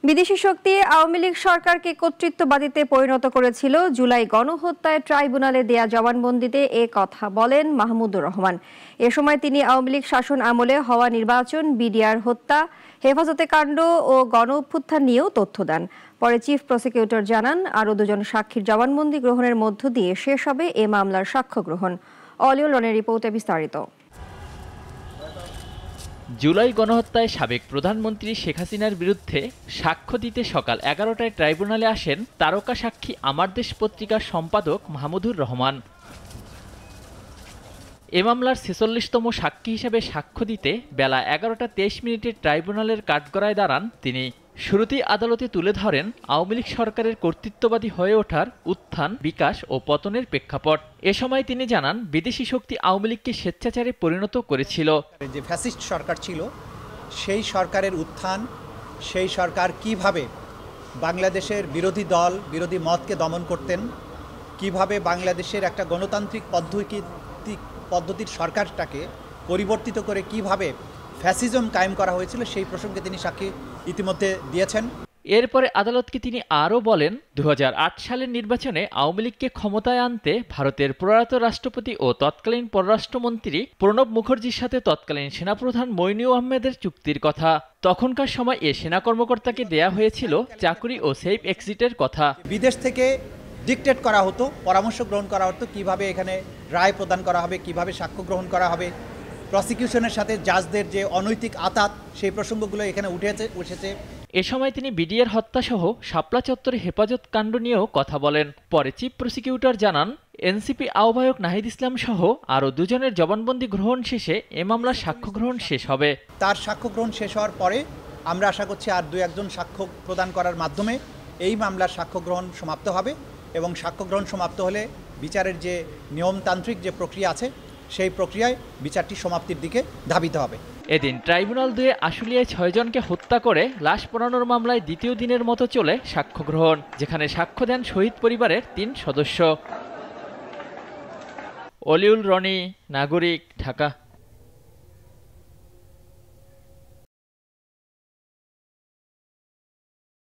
বিদেশি শক্তি আওয়ামী লীগ সরকারকে কর্তৃত্ববাদীতে পরিণত করেছিল। জুলাই গণহত্যায় ট্রাইব্যুনালে দেয়া জবানবন্দিতে এ কথা বলেন মাহমুদুর রহমান। এ সময় তিনি আওয়ামী লীগ শাসন আমলে হওয়া নির্বাচন, বিডিআর হত্যা, হেফাজতে কাণ্ড ও গণঅভ্যুত্থান নিয়েও তথ্য দেন। পরে চিফ প্রসিকিউটর জানান, আরও দুজন সাক্ষীর জবানবন্দি গ্রহণের মধ্য দিয়ে শেষ হবে এ মামলার সাক্ষ্য গ্রহণ। অলিউল রনের রিপোর্টে বিস্তারিত। জুলাই গণহত্যায় সাবেক প্রধানমন্ত্রী শেখ হাসিনার বিরুদ্ধে সাক্ষ্য দিতে সকাল 11টায় ট্রাইব্যুনালে আসেন তারকা সাক্ষী আমার দেশ পত্রিকার সম্পাদক মাহমুদুর রহমান। এ মামলার ৪৬তম সাক্ষী হিসেবে সাক্ষ্য দিতে বেলা 11টা 23 মিনিটে ট্রাইব্যুনালের কাঠগড়ায় দাঁড়ান তিনি। শুরুতেই আদালতে তুলে ধরেন আওয়ামী লীগ সরকারের কর্তৃত্ববাদী হয়ে ওঠার উত্থান, বিকাশ ও পতনের প্রেক্ষাপট। এ সময় তিনি জানান, বিদেশি শক্তি আওয়ামী লীগকে স্বেচ্ছাচারে পরিণত করেছিল। যে ফ্যাসিস্ট সরকার ছিল, সেই সরকারের উত্থান, সেই সরকার কিভাবে বাংলাদেশের বিরোধী দল, বিরোধী মতকে দমন করতেন, কিভাবে বাংলাদেশের একটা গণতান্ত্রিক পদ্ধতির সরকারটাকে পরিবর্তিত করে কিভাবে ফ্যাসিজম কায়েম করা হয়েছিল, সেই প্রসঙ্গে তিনি সাক্ষী ইতিমধ্যে দিয়েছেন। এরপরে আদালতকে তিনি আরও বলেন, 2008 সালের নির্বাচনে আওয়ামী লীগকে ক্ষমতায় আনতে ভারতের প্রয়াত রাষ্ট্রপতি ও তৎকালীন পররাষ্ট্রমন্ত্রী প্রণব মুখার্জির সাথে তৎকালীন সেনাপ্রধান মইনুল আহমেদের চুক্তির কথা। তখনকার সময় এ সেনা কর্মকর্তাকে দেয়া হয়েছিল চাকরি ও সেফ এক্সিটের কথা। বিদেশ থেকে ডিকটেট করা হতো, পরামর্শ গ্রহণ করা হতো কিভাবে এখানে রায় প্রদান করা হবে, কিভাবে সাক্ষ্য গ্রহণ করা হবে। প্রসিকিউশনের সাথে জাজদের যে অনৈতিক আতাত, সেই প্রসঙ্গগুলো এখানে উঠেছে। এ সময় তিনি বিডিআর হত্যাসহ শাপলা চত্বরে হেফাজত কাণ্ড নিয়েও কথা বলেন। পরে চিফ প্রসিকিউটর জানান, এনসিপি আহ্বায়ক নাহিদ ইসলাম সহ আরও দুজনের জবানবন্দি গ্রহণ শেষে এ মামলার সাক্ষ্য গ্রহণ শেষ হবে। তার সাক্ষ্য গ্রহণ শেষ হওয়ার পরে আমরা আশা করছি আর 2-1 সাক্ষ্য প্রদান করার মাধ্যমে এই মামলার সাক্ষ্য গ্রহণ সমাপ্ত হবে এবং সাক্ষ্য গ্রহণ সমাপ্ত হলে বিচারের যে নিয়মতান্ত্রিক যে প্রক্রিয়া আছে, সেই প্রক্রিয়ায় বিচারটি সমাপ্তির দিকে ধাবিত হবে। এদিন ট্রাইব্যুনাল 2 আশুলিয়ায় 6 জনকে হত্যা করে লাশ পোড়ানোর মামলায় দ্বিতীয় দিনের মতো চলে সাক্ষ্য গ্রহণ, যেখানে সাক্ষ্য দেন শহীদ পরিবারের 3 সদস্য। অলিউল রনি, নাগরিক, ঢাকা।